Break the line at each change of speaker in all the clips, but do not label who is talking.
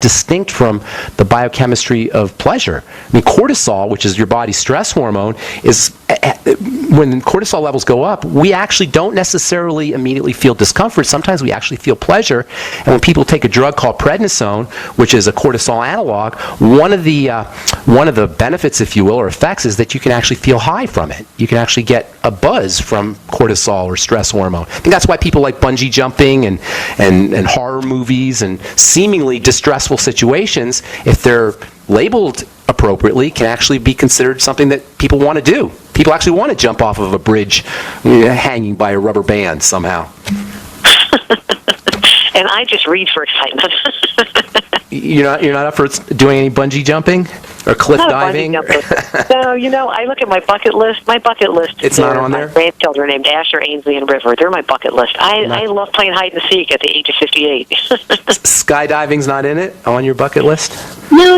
distinct from the biochemistry of pleasure. I mean, cortisol, which is your body's stress hormone, is when cortisol levels go up, we actually don't necessarily immediately feel discomfort. Sometimes we actually feel pleasure. And when people take a drug called prednisone, which is a cortisol analog, one of the benefits, if you will, or effects, is that you can actually feel high from it. You can actually get a buzz from cortisol or stress hormone. I think that's why people like bungee jumping and horror movies and seemingly distressful situations, if they're labeled appropriately, can actually be considered something that people want to do. People actually want to jump off of a bridge hanging by a rubber band somehow.
And I just read for excitement.
You're not up for doing any bungee jumping or cliff diving?
No, I look at my bucket list. My bucket list.
It's not on there?
My grandchildren named Asher, Ainsley, and River. They're my bucket list. I love playing hide and seek at the age of 58.
Skydiving's not in it on your bucket list?
No,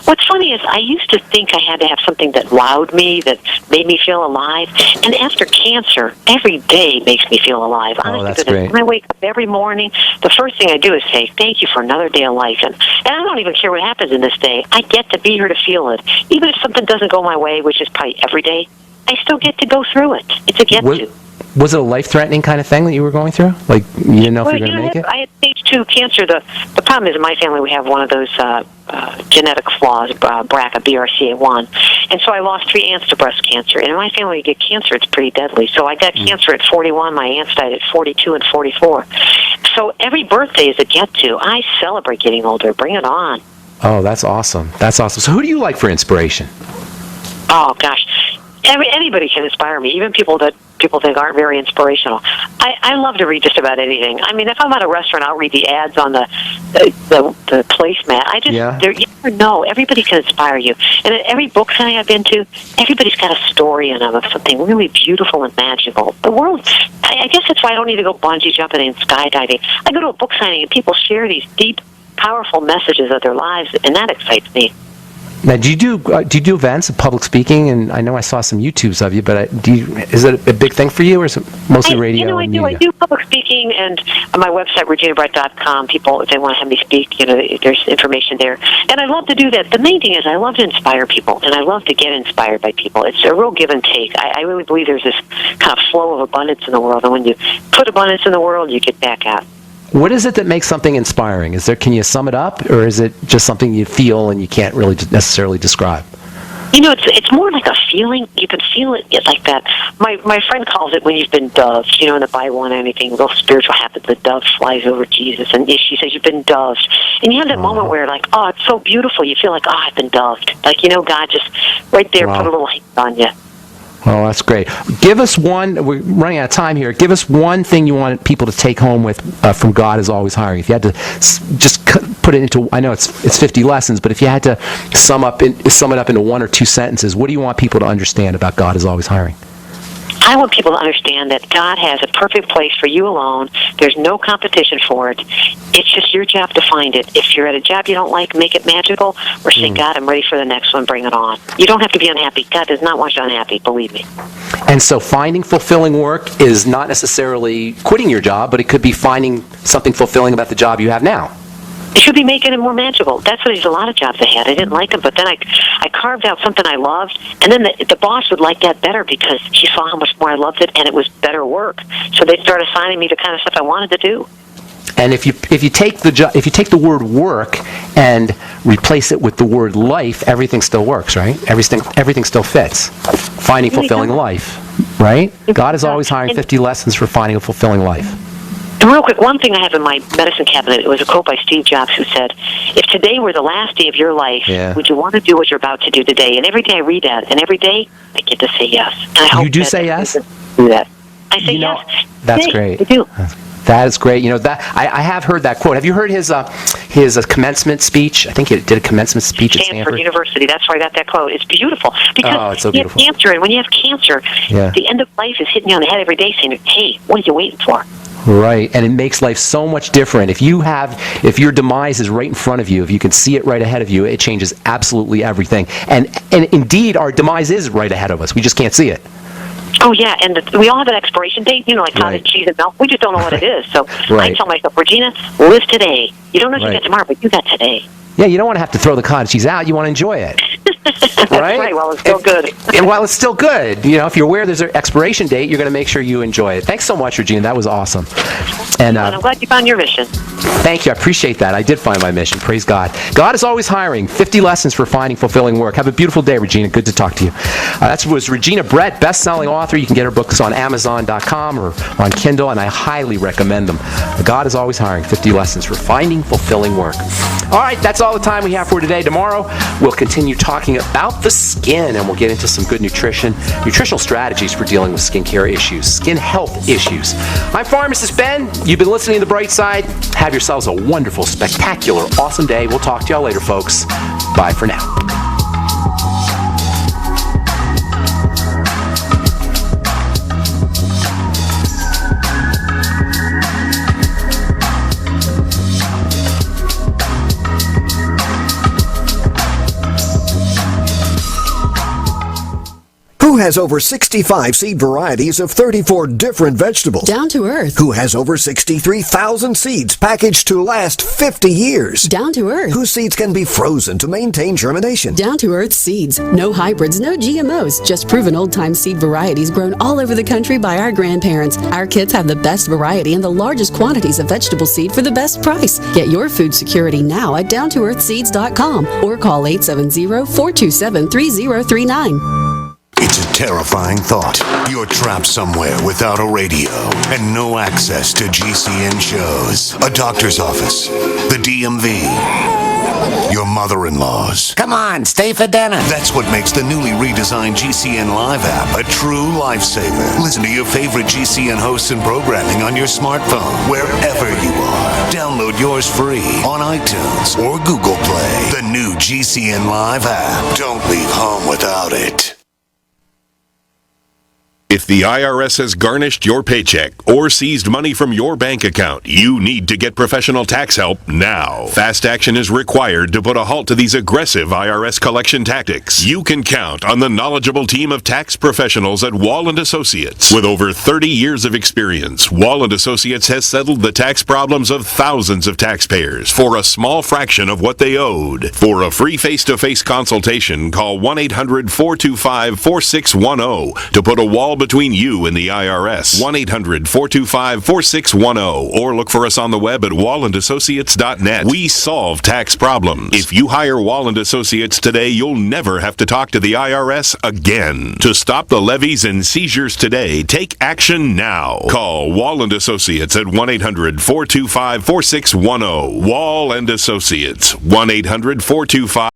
what's funny is I used to think I had to have something that wowed me, that made me feel alive. And after cancer, every day makes me feel alive.
Oh, that's great.
When I wake up every morning, the first thing I do is say, thank you for another day of life. And I don't even care what happens in this day. I get to be here to feel it. Even if something doesn't go my way, which is probably every day, I still get to go through it. It's a get-to.
Was it a life-threatening kind of thing that you were going through? Like, you didn't know if you were going to make it?
I had stage 2 cancer. The problem is in my family we have one of those genetic flaws, BRCA, BRCA1. And so I lost 3 aunts to breast cancer. And in my family, you get cancer, it's pretty deadly. So I got cancer at 41. My aunts died at 42 and 44. So every birthday is a get-to. I celebrate getting older. Bring it on.
Oh, that's awesome. That's awesome. So who do you like for inspiration?
Oh, gosh. Anybody can inspire me, even people that people think aren't very inspirational. I love to read just about anything. I mean, if I'm at a restaurant, I'll read the ads on the placemat. You never know. Everybody can inspire you. And at every book signing I've been to, everybody's got a story in them of something really beautiful and magical. The world, I guess that's why I don't need to go bungee jumping and skydiving. I go to a book signing and people share these deep, powerful messages of their lives, and that excites me.
Now, do you do events of public speaking? And I know I saw some YouTubes of you, but is it a big thing for you, or is it mostly radio and media?
I do public speaking, and on my website, reginabrett.com, people, if they want to have me speak, there's information there. And I love to do that. The main thing is I love to inspire people, and I love to get inspired by people. It's a real give and take. I really believe there's this kind of flow of abundance in the world, and when you put abundance in the world, you get back out.
What is it that makes something inspiring? Can you sum it up, or is it just something you feel and you can't really necessarily describe?
It's more like a feeling. You can feel it like that. My friend calls it when you've been doved. In the Bible and anything, real spiritual happens, the dove flies over Jesus, and she says you've been doved. And you have that moment where, like, oh, it's so beautiful. You feel like, oh, I've been doved. Like, God just right there put a little hand on you.
Oh, that's great. Give us one, we're running out of time here, give us one thing you want people to take home with from God is Always Hiring. If you had to just put it into, I know it's 50 lessons, but if you had to sum it up into 1 or 2 sentences, what do you want people to understand about God is Always Hiring?
I want people to understand that God has a perfect place for you alone. There's no competition for it. It's just your job to find it. If you're at a job you don't like, make it magical, or say, God, I'm ready for the next one, bring it on. You don't have to be unhappy. God does not want you unhappy, believe me.
And so finding fulfilling work is not necessarily quitting your job, but it could be finding something fulfilling about the job you have now.
It should be making it more magical. That's what there's a lot of jobs I had. I didn't like them, but then I carved out something I loved, and then the boss would like that better because he saw how much more I loved it, and it was better work. So they started assigning me the kind of stuff I wanted to do.
And if you take the word work and replace it with the word life, everything still works, right? Everything still fits. Finding fulfilling life, right? God is always hiring 50 lessons for finding a fulfilling life.
And real quick, one thing I have in my medicine cabinet, it was a quote by Steve Jobs who said, if today were the last day of your life, would you want to do what you're about to do today? And every day I read that, and every day I get to say yes. And I hope
you do say yes?
Do that. I say yes.
That's great.
I do.
That is great. I have heard that quote. Have you heard his commencement speech? I think he did a commencement speech at Stanford
University. That's where I got that quote. It's beautiful because
it's so beautiful.
You have cancer, and when you have cancer, the end of life is hitting you on the head every day, saying, "Hey, what are you waiting for?"
Right, and it makes life so much different. If your demise is right in front of you, if you can see it right ahead of you, it changes absolutely everything. And indeed, our demise is right ahead of us. We just can't see it.
Oh, yeah, and we all have an expiration date, like cottage cheese and milk. We just don't know what it is. So I tell myself, Regina, live today. You don't know what you got tomorrow, but you got today.
Yeah, you don't want to have to throw the cottage cheese out. You want to enjoy it.
That's right. Well, it's still good.
And while it's still good, if you're aware there's an expiration date, you're going to make sure you enjoy it. Thanks so much, Regina. That was awesome. And
I'm glad you found your mission.
Thank you. I appreciate that. I did find my mission. Praise God. God is always hiring. 50 lessons for finding fulfilling work. Have a beautiful day, Regina. Good to talk to you. That was Regina Brett, best-selling author. You can get her books on Amazon.com or on Kindle, and I highly recommend them. God is always hiring. 50 lessons for finding fulfilling work. All right, that's all the time we have for today. Tomorrow, we'll continue talking about the skin, and we'll get into some good nutritional strategies for dealing with skincare issues, skin health issues. I'm Pharmacist Ben. You've been listening to The Bright Side. Have yourselves a wonderful, spectacular, awesome day. We'll talk to y'all later, folks. Bye for now.
Who has over 65 seed varieties of 34 different vegetables?
Down to Earth.
Who has over 63,000 seeds packaged to last 50 years?
Down to Earth.
Whose seeds can be frozen to maintain germination?
Down to Earth seeds. No hybrids, no GMOs, just proven old-time seed varieties grown all over the country by our grandparents. Our kits have the best variety and the largest quantities of vegetable seed for the best price. Get your food security now at downtoearthseeds.com or call 870-427-3039.
It's a terrifying thought. You're trapped somewhere without a radio and no access to GCN shows. A doctor's office, the DMV, your mother-in-law's.
Come on, stay for dinner.
That's what makes the newly redesigned GCN Live app a true lifesaver. Listen to your favorite GCN hosts and programming on your smartphone, wherever you are. Download yours free on iTunes or Google Play. The new GCN Live app. Don't leave home without it.
If the IRS has garnished your paycheck or seized money from your bank account, you need to get professional tax help now. Fast action is required to put a halt to these aggressive IRS collection tactics. You can count on the knowledgeable team of tax professionals at Wall & Associates. With over 30 years of experience, Wall & Associates has settled the tax problems of thousands of taxpayers for a small fraction of what they owed. For a free face-to-face consultation, call 1-800-425-4610 to put a wall between you and the IRS. 1-800-425-4610 or look for us on the web at wallandassociates.net. We solve tax problems. If you hire Wall & Associates today, you'll never have to talk to the IRS again. To stop the levies and seizures today, take action now. Call Wall & Associates at 1-800-425-4610. Wall & Associates. 1-800-425